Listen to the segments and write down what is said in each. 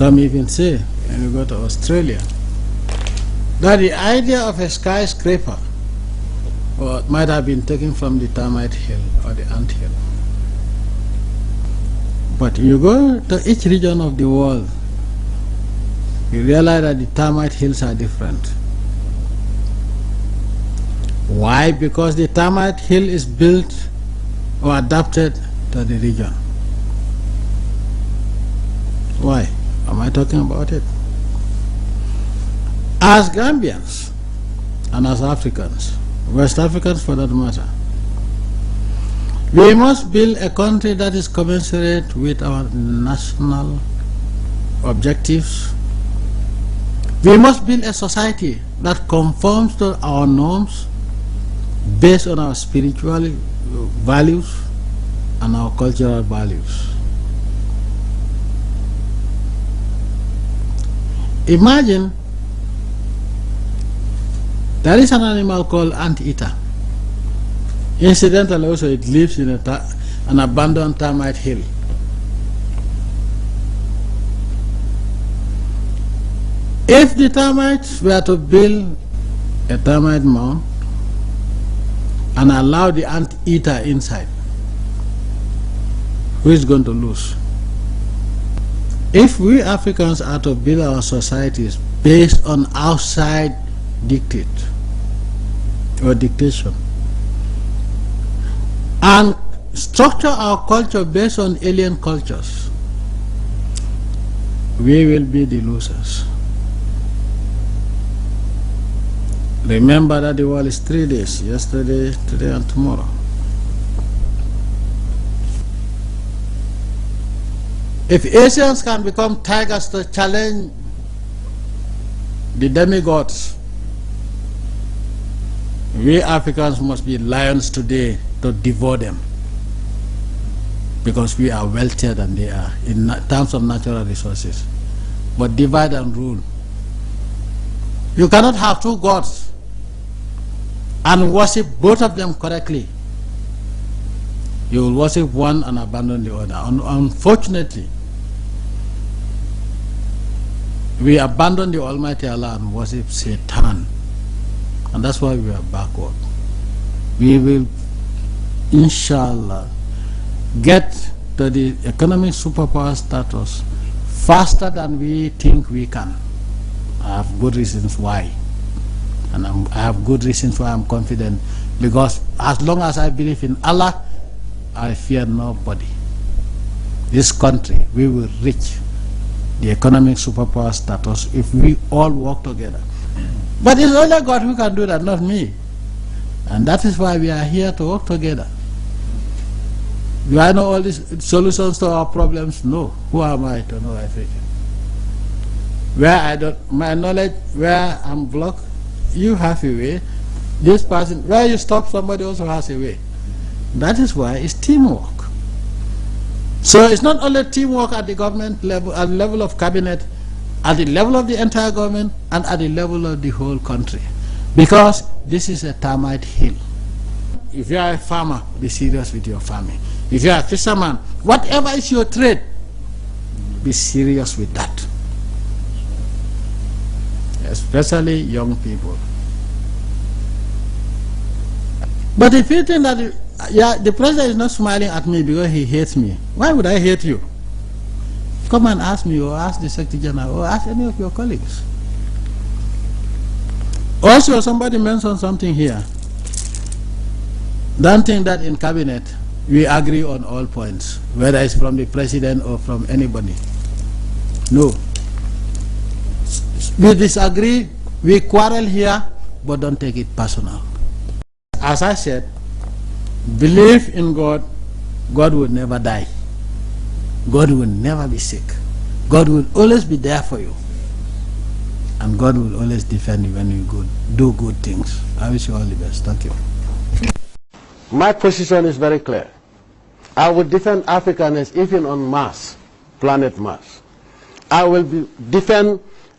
Some even say, when you go to Australia, that the idea of a skyscraper might have been taken from the termite hill or the ant hill. But you go to each region of the world, you realize that the termite hills are different. Why? Because the termite hill is built or adapted to the region. Why am I talking about it? As Gambians and as Africans, West Africans for that matter, we must build a country that is commensurate with our national objectives. We must build a society that conforms to our norms based on our spiritual values and our cultural values. Imagine there is an animal called anteater. Incidentally, also it lives in an abandoned termite hill. If the termites were to build a termite mound and allow the anteater inside, who is going to lose? If we Africans are to build our societies based on outside dictate or dictation and structure our culture based on alien cultures, we will be the losers. Remember that the world is 3 days: yesterday, today, and tomorrow. If Asians can become tigers to challenge the demigods, we Africans must be lions today to devour them, because we are wealthier than they are in terms of natural resources. But divide and rule. You cannot have two gods and worship both of them correctly. You will worship one and abandon the other. Unfortunately, we abandon the Almighty Allah and worship Satan, and that's why we are backward. We will, inshallah, get to the economic superpower status faster than we think we can. I have good reasons why, and I have good reasons why I'm confident, because as long as I believe in Allah, I fear nobody. This country, we will reach the economic superpower status if we all work together. But it's only God who can do that, not me. And that is why we are here to work together. Do I know all these solutions to our problems? No. Who am I to know everything? Where I don't, my knowledge, where I'm blocked, you have a way. This person, where you stop, somebody also has a way. That is why it's teamwork. So it's not only teamwork at the government level, at the level of cabinet, at the level of the entire government, and at the level of the whole country. Because this is a termite hill. If you are a farmer, be serious with your farming. If you are a fisherman, whatever is your trade, be serious with that. Especially young people. But if you think that the president is not smiling at me because he hates me, why would I hate you? Come and ask me, or ask the Secretary General, or ask any of your colleagues. Also, somebody mentioned something here. Don't think that in cabinet we agree on all points, whether it's from the president or from anybody. No. We disagree, we quarrel here, but don't take it personal. As I said, believe in God. God will never die. God will never be sick. God will always be there for you. And God will always defend you when you do good things. I wish you all the best. Thank you. My position is very clear. I will defend Africanness even on Mars, planet Mars. I will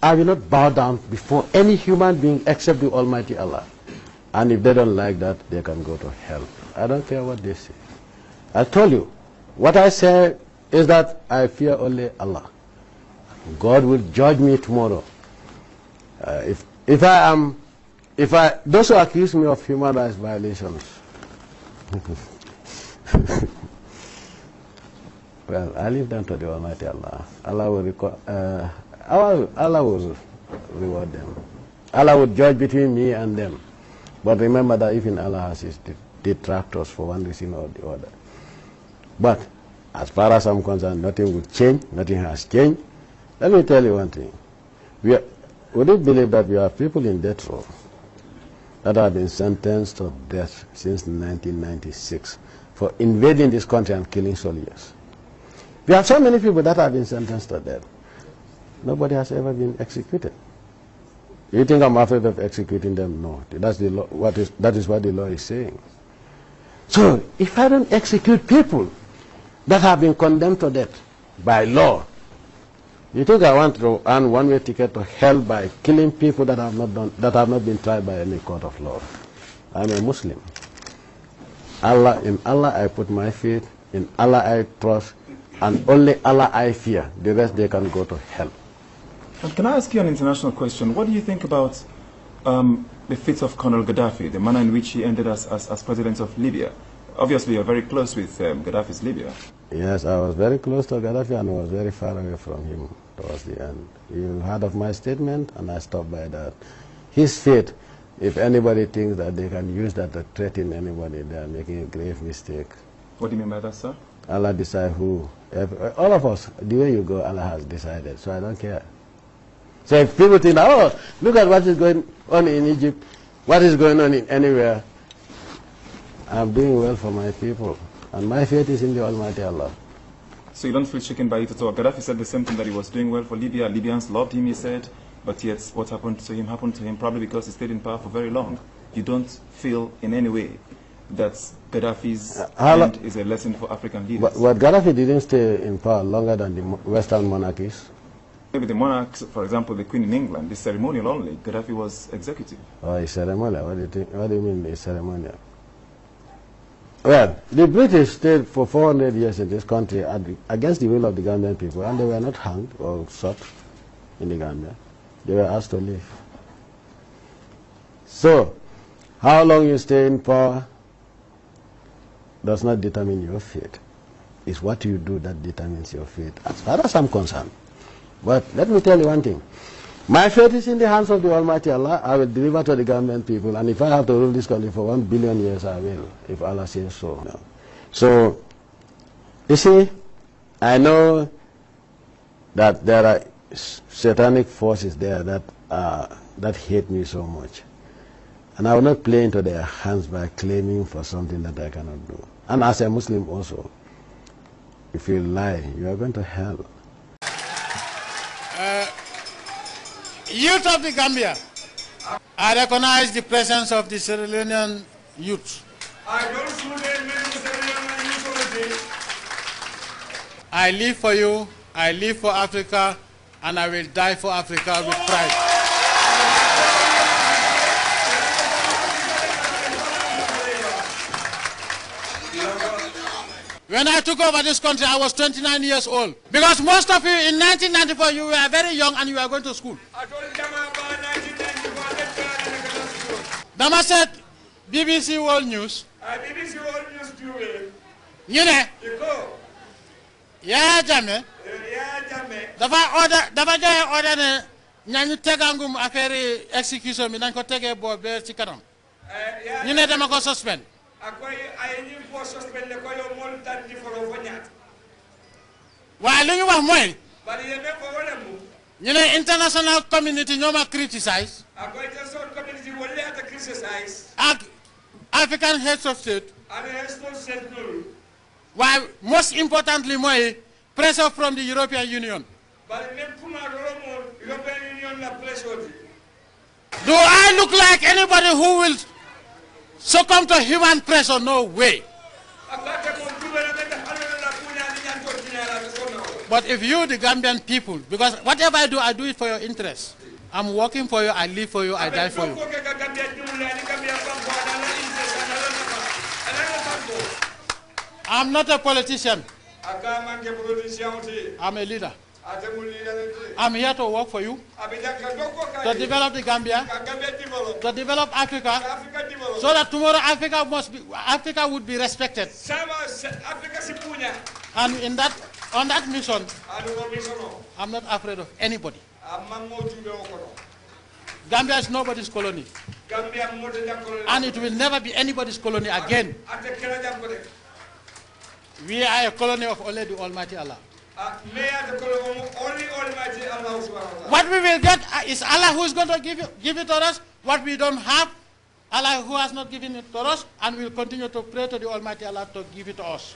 not bow down before any human being except the Almighty Allah. And if they don't like that, they can go to hell. I don't care what they say. I told you, what I say is that I fear only Allah. God will judge me tomorrow. Those who accuse me of human rights violations, well, I leave them to the Almighty Allah. Allah will reward them. Allah will judge between me and them. But remember that even Allah has his detractors for one reason or the other. But as far as I'm concerned, nothing will change. Nothing has changed. Let me tell you one thing. Would you believe that we have people in death row that have been sentenced to death since 1996 for invading this country and killing soldiers? We have so many people that have been sentenced to death. Nobody has ever been executed. You think I'm afraid of executing them? No. That's the law. That is what the law is saying. So, if I don't execute people that have been condemned to death by law, you think I want to earn one-way ticket to hell by killing people that have not been tried by any court of law? I'm a Muslim. In Allah I put my faith, in Allah I trust, and only Allah I fear. The rest they can go to hell. And can I ask you an international question? What do you think about the fate of Colonel Gaddafi, the manner in which he ended as president of Libya? Obviously, you're very close with Gaddafi's Libya. Yes, I was very close to Gaddafi and I was very far away from him towards the end. You heard of my statement and I stopped by that. His fate, if anybody thinks that they can use that to threaten anybody, they are making a grave mistake. What do you mean by that, sir? Allah decides who. All of us, the way you go, Allah has decided, so I don't care. So if people think, oh, look at what is going on in Egypt, what is going on in anywhere, I'm doing well for my people. And my faith is in the Almighty Allah. So you don't feel shaken by it at all? Gaddafi said the same thing, that he was doing well for Libya. Libyans loved him, he said. But yet what happened to him probably because he stayed in power for very long. You don't feel in any way that Gaddafi's end is a lesson for African leaders? But Gaddafi didn't stay in power longer than the Western monarchies. Maybe the monarchs, for example, the Queen in England, the ceremonial only. Gaddafi was executive. Oh, it's ceremonial. What do you mean it's ceremonial? Well, the British stayed for 400 years in this country against the will of the Gambian people, and they were not hanged or shot in the Gambia. They were asked to leave. So, how long you stay in power does not determine your fate. It's what you do that determines your fate, as far as I'm concerned. But let me tell you one thing. My fate is in the hands of the Almighty Allah. I will deliver to the Gambian people, and if I have to rule this country for 1 billion years, I will, if Allah says so. No. So, you see, I know that there are satanic forces there that hate me so much. And I will not play into their hands by claiming for something that I cannot do. And as a Muslim also, if you lie, you are going to hell. Youth of the Gambia, I recognize the presence of the Sierra Leonean youth. I live for you, I live for Africa, and I will die for Africa with pride. When I took over this country, I was 29 years old. Because most of you, in 1994, you were very young and you were going to school. Dama said, BBC World News. BBC World News too. You know, YAHYA JAMMEH. Dafa joxe order ne ñañu tegangum affaire execution mi nañ ko tege bo be ci kanam. Ñu ne dama ko suspend. Waaye li ñu wax mooy ñu ne international community ñoo ma criticize ak African heads of state waaye most importantly mooy pressure from the European Union. Do I look like anybody who will succumb to human pressure? No way. But if you, the Gambian people, because whatever I do it for your interest. I'm working for you, I live for you, I die for you. I'm not a politician. I'm a leader. I'm here to work for you, to develop the Gambia, to develop Africa, so that tomorrow Africa would be respected. And on that mission, I'm not afraid of anybody. Gambia is nobody's colony. And it will never be anybody's colony again. We are a colony of only the Almighty Allah. What we will get is Allah who is going to give it to us. What we don't have, Allah who has not given it to us, and we will continue to pray to the Almighty Allah to give it to us.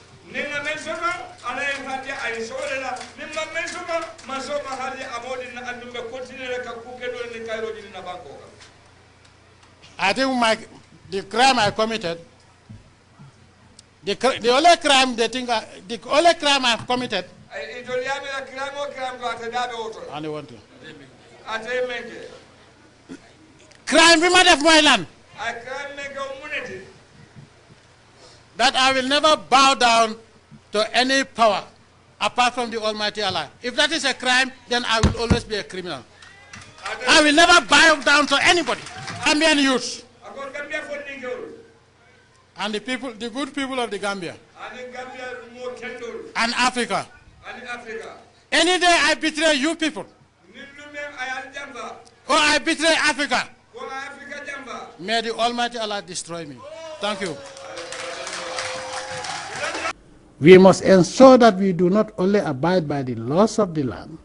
I think the crime I committed, the only crime the only crime I've committed, and I want to. Crime we might have my land. That I will never bow down to any power apart from the Almighty Allah. If that is a crime, then I will always be a criminal. I will never bow down to anybody. Gambian youth and the people, the good people of the Gambia and Africa. Any day I betray you people, or I betray Africa, may the Almighty Allah destroy me. Thank you. We must ensure that we do not only abide by the laws of the land,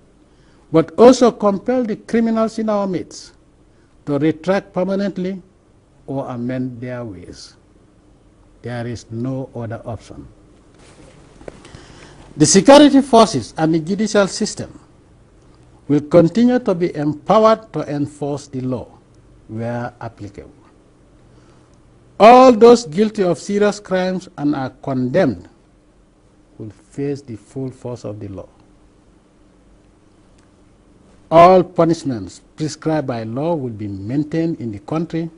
but also compel the criminals in our midst to retract permanently or amend their ways. There is no other option. The security forces and the judicial system will continue to be empowered to enforce the law where applicable. All those guilty of serious crimes and are condemned will face the full force of the law. All punishments prescribed by law will be maintained in the country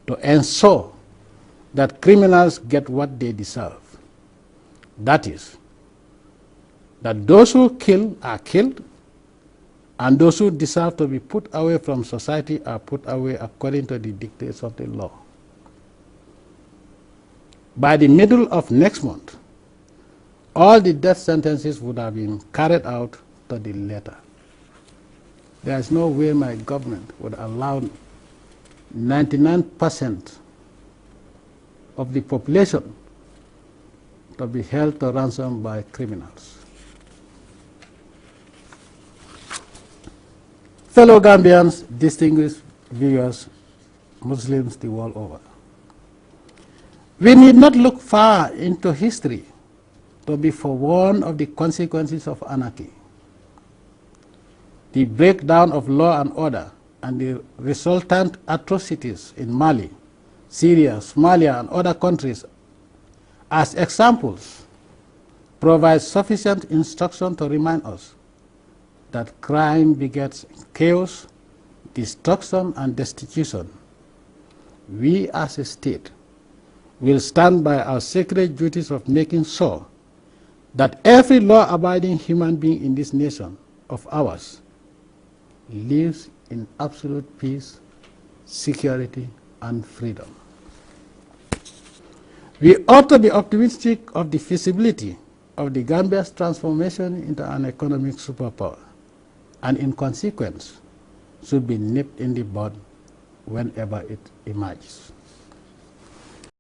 to ensure that criminals get what they deserve. That is, that those who kill are killed, and those who deserve to be put away from society are put away according to the dictates of the law. By the middle of next month, all the death sentences would have been carried out to the letter. There is no way my government would allow 99% of the population to be held to ransom by criminals. Fellow Gambians, distinguished viewers, Muslims the world over, we need not look far into history to be forewarned of the consequences of anarchy. The breakdown of law and order and the resultant atrocities in Mali, Syria, Somalia, and other countries as examples provide sufficient instruction to remind us that crime begets chaos, destruction, and destitution. We as a state will stand by our sacred duties of making sure that every law-abiding human being in this nation of ours lives in absolute peace, security, and freedom. We ought to be optimistic of the feasibility of the Gambia's transformation into an economic superpower, and in consequence should be nipped in the bud whenever it emerges.